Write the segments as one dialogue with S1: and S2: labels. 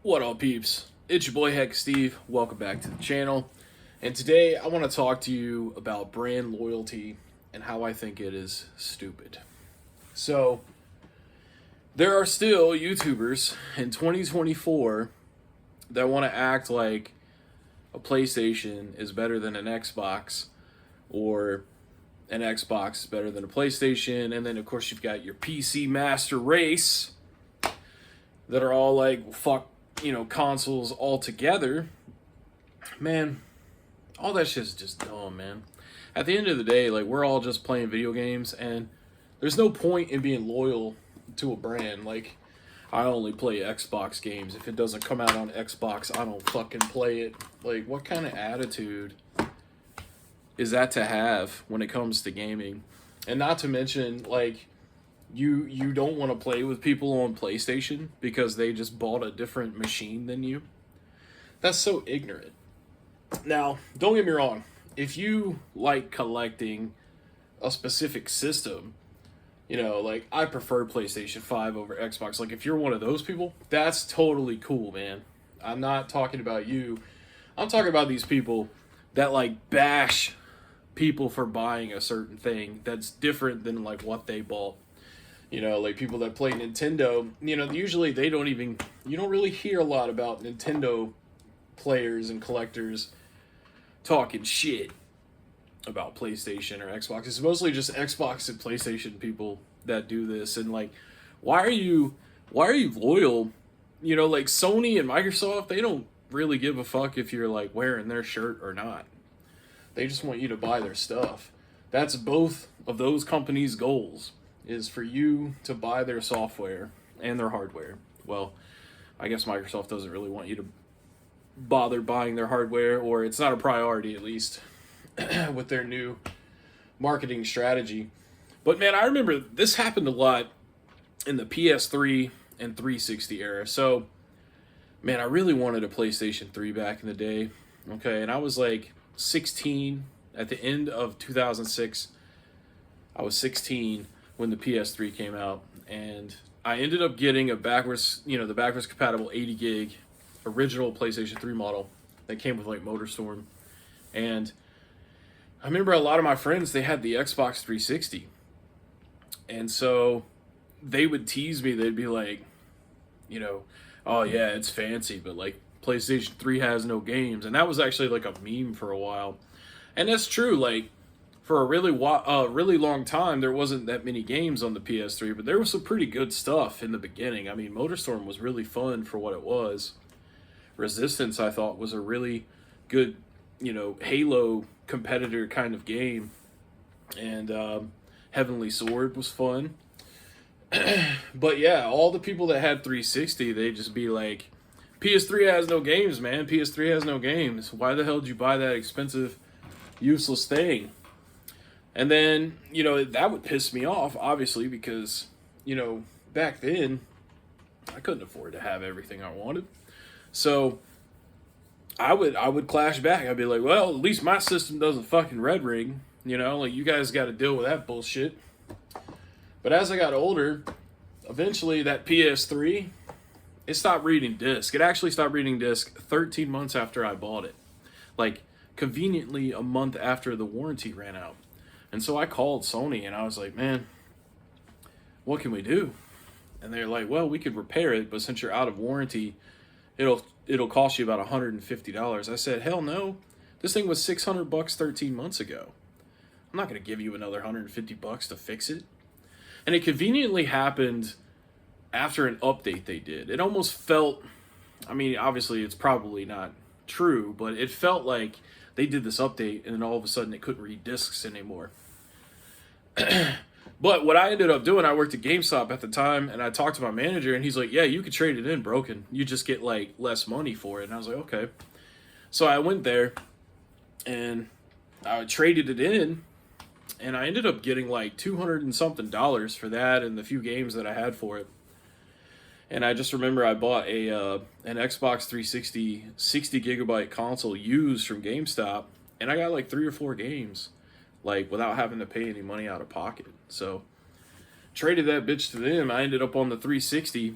S1: What up, peeps? It's your boy Heck Steve. Welcome back to the channel. And today I want to talk to you about brand loyalty and how I think it is stupid. So, there are still YouTubers in 2024 that want to act like a PlayStation is better than an Xbox, or an Xbox is better than a PlayStation, and then of course you've got your PC master race that are all like, fuck, consoles altogether. Man, all that shit's just dumb, man. At the end of the day, like, we're all just playing video games, and there's no point in being loyal to a brand. Like, I only play Xbox games. If it doesn't come out on Xbox, I don't fucking play it. Like, what kind of attitude is that to have when it comes to gaming? And not to mention, like, you don't want to play with people on PlayStation because they just bought a different machine than you. That's so ignorant. Now, don't get me wrong. If you like collecting a specific system, like, I prefer PlayStation 5 over Xbox. Like, if you're one of those people, that's totally cool, man. I'm not talking about you. I'm talking about these people that, like, bash people for buying a certain thing that's different than, like, what they bought. Like, people that play Nintendo, usually they don't even, you don't really hear a lot about Nintendo players and collectors talking shit about PlayStation or Xbox. It's mostly just Xbox and PlayStation people that do this. And, like, why are you loyal? Like, Sony and Microsoft, they don't really give a fuck if you're, like, wearing their shirt or not. They just want you to buy their stuff. That's both of those companies' goals, is for you to buy their software and their hardware. Well, I guess Microsoft doesn't really want you to bother buying their hardware, or it's not a priority, at least, with their new marketing strategy. But, man, I remember this happened a lot in the PS3 and 360 era. So, man, I really wanted a PlayStation 3 back in the day. Okay, and I was like 16 at the end of 2006. I was 16 when the PS3 came out, and I ended up getting the backwards compatible 80 gig original PlayStation 3 model that came with, like, MotorStorm. And I remember a lot of my friends, they had the Xbox 360, and so they would tease me. They'd be like, oh yeah, it's fancy, but, like, PlayStation 3 has no games. And that was actually like a meme for a while, and that's true. Like, for a really long time, there wasn't that many games on the PS3, but there was some pretty good stuff in the beginning. I mean, MotorStorm was really fun for what it was. Resistance, I thought, was a really good, Halo competitor kind of game. And Heavenly Sword was fun. But yeah, all the people that had 360, they just be like, PS3 has no games, man. PS3 has no games. Why the hell did you buy that expensive, useless thing? And then, that would piss me off, obviously, because, back then, I couldn't afford to have everything I wanted. So, I would clash back. I'd be like, well, at least my system doesn't fucking red ring. Like, you guys got to deal with that bullshit. But as I got older, eventually that PS3, it stopped reading disc. It actually stopped reading disc 13 months after I bought it. Like, conveniently a month after the warranty ran out. And so I called Sony and I was like, man, what can we do? And they're like, well, we could repair it, but since you're out of warranty, it'll cost you about $150. I said, hell no. This thing was $600 13 months ago. I'm not going to give you another $150 to fix it. And it conveniently happened after an update they did. It almost felt, I mean, obviously it's probably not true, but it felt like they did this update and then all of a sudden it couldn't read discs anymore. But what I ended up doing, I worked at GameStop at the time, and I talked to my manager, and he's like, yeah, you could trade it in broken. You just get, like, less money for it. And I was like, okay. So I went there, and I traded it in, and I ended up getting, like, $200 and something for that and the few games that I had for it. And I just remember I bought an Xbox 360 60 gigabyte console used from GameStop, and I got like 3 or 4 games, like, without having to pay any money out of pocket. So traded that bitch to them. I ended up on the 360,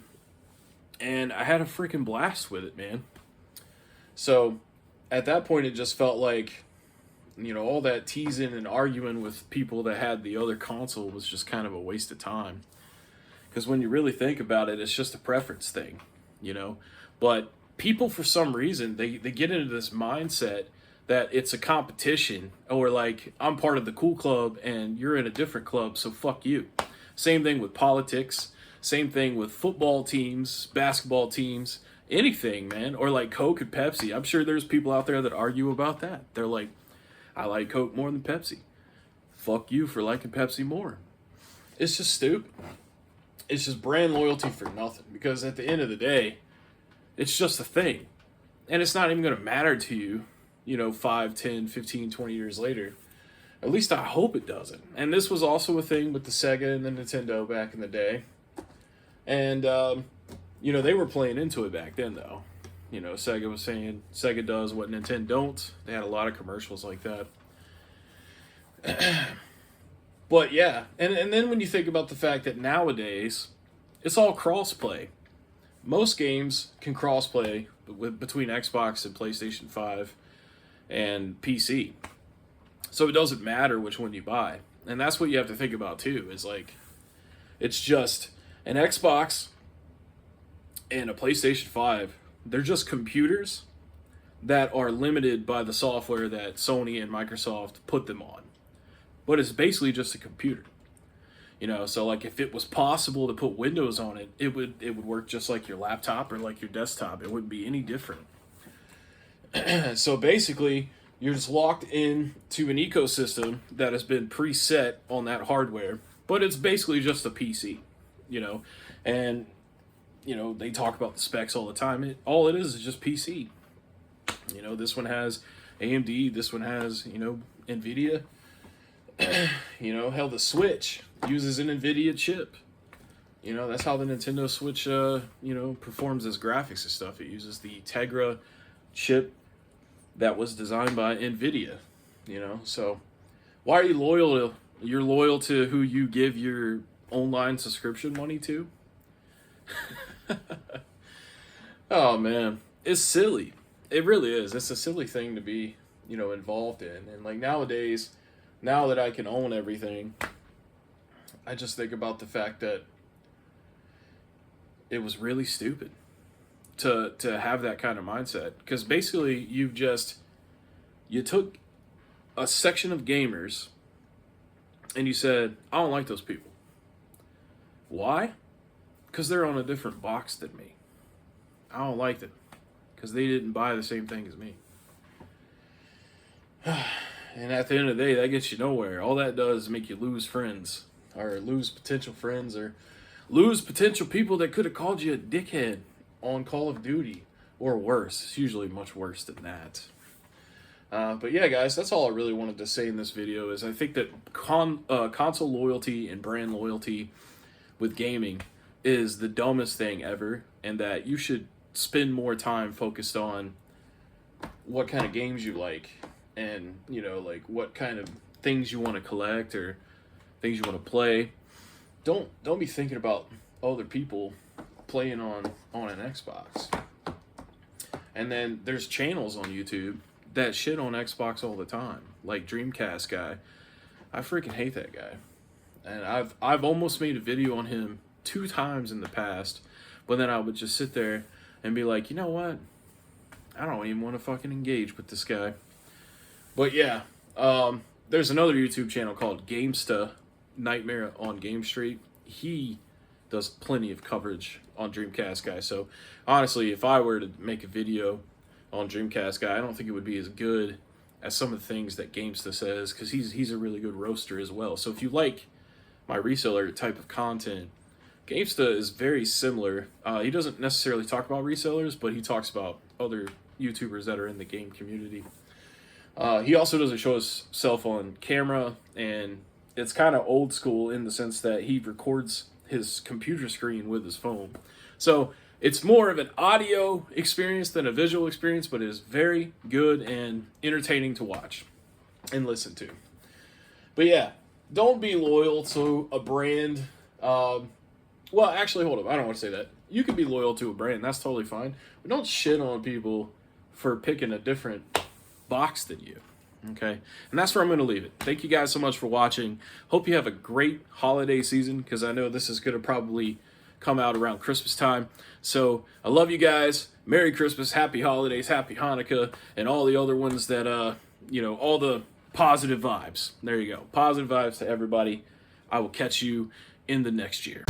S1: and I had a freaking blast with it, man. So at that point, it just felt like, all that teasing and arguing with people that had the other console was just kind of a waste of time. Because when you really think about it, it's just a preference thing, you know? But people, for some reason, they get into this mindset that it's a competition, or like, I'm part of the cool club and you're in a different club, so fuck you. Same thing with politics. Same thing with football teams, basketball teams, anything, man. Or like Coke and Pepsi. I'm sure there's people out there that argue about that. They're like, I like Coke more than Pepsi. Fuck you for liking Pepsi more. It's just stupid. It's just brand loyalty for nothing. Because at the end of the day, it's just a thing. And it's not even going to matter to you, 5, 10, 15, 20 years later. At least I hope it doesn't. And this was also a thing with the Sega and the Nintendo back in the day. And, they were playing into it back then, though. Sega was saying Sega does what Nintendo don't. They had a lot of commercials like that. But yeah, and then when you think about the fact that nowadays, it's all cross-play. Most games can cross-play between Xbox and PlayStation 5 and PC. So it doesn't matter which one you buy. And that's what you have to think about too, is like, it's just an Xbox and a PlayStation 5. They're just computers that are limited by the software that Sony and Microsoft put them on. But it's basically just a computer. So like if it was possible to put Windows on it, it would work just like your laptop or like your desktop. It wouldn't be any different. So basically, you're just locked in to an ecosystem that has been preset on that hardware, but it's basically just a PC, and they talk about the specs all the time. All it is just PC. This one has AMD, this one has, NVIDIA. Hell, the Switch uses an NVIDIA chip. That's how the Nintendo Switch, performs its graphics and stuff. It uses the Tegra chip that was designed by NVIDIA, So why are you loyal? You're loyal to who you give your online subscription money to? Oh, man. It's silly. It really is. It's a silly thing to be, involved in. And like nowadays, now that I can own everything, I just think about the fact that it was really stupid to have that kind of mindset. Because basically, you took a section of gamers and you said, I don't like those people. Why? Because they're on a different box than me. I don't like them because they didn't buy the same thing as me. And at the end of the day, that gets you nowhere. All that does is make you lose friends, or lose potential friends, or lose potential people that could have called you a dickhead on Call of Duty, or worse. It's usually much worse than that. But yeah, guys, that's all I really wanted to say in this video. Is I think that console loyalty and brand loyalty with gaming is the dumbest thing ever, and that you should spend more time focused on what kind of games you like, and like what kind of things you want to collect or things you want to play. Don't be thinking about other people playing on an Xbox. And then there's channels on YouTube that shit on Xbox all the time, like Dreamcast guy. I freaking hate that guy, and I've almost made a video on him 2 times in the past, but then I would just sit there and be like, you know what? I don't even want to fucking engage with this guy. But yeah, there's another YouTube channel called Gamesta Nightmare on Game Street. He does plenty of coverage on Dreamcast guy. So honestly, if I were to make a video on Dreamcast guy, I don't think it would be as good as some of the things that Gamesta says, because he's a really good roaster as well. So if you like my reseller type of content, Gamesta is very similar. He doesn't necessarily talk about resellers, but he talks about other YouTubers that are in the game community. He also doesn't show himself on camera, and it's kind of old school in the sense that he records his computer screen with his phone. So it's more of an audio experience than a visual experience, but it is very good and entertaining to watch and listen to. But yeah, don't be loyal to a brand. Well, actually, hold up. I don't want to say that. you can be loyal to a brand. That's totally fine. But don't shit on people for picking a different box than you. Okay, and that's where I'm going to leave it. Thank you guys so much for watching. Hope you have a great holiday season, because I know this is going to probably come out around Christmas time. So I love you guys. Merry Christmas, Happy Holidays, Happy Hanukkah, and all the other ones that, all the positive vibes. There you go. Positive vibes to everybody. I will catch you in the next year.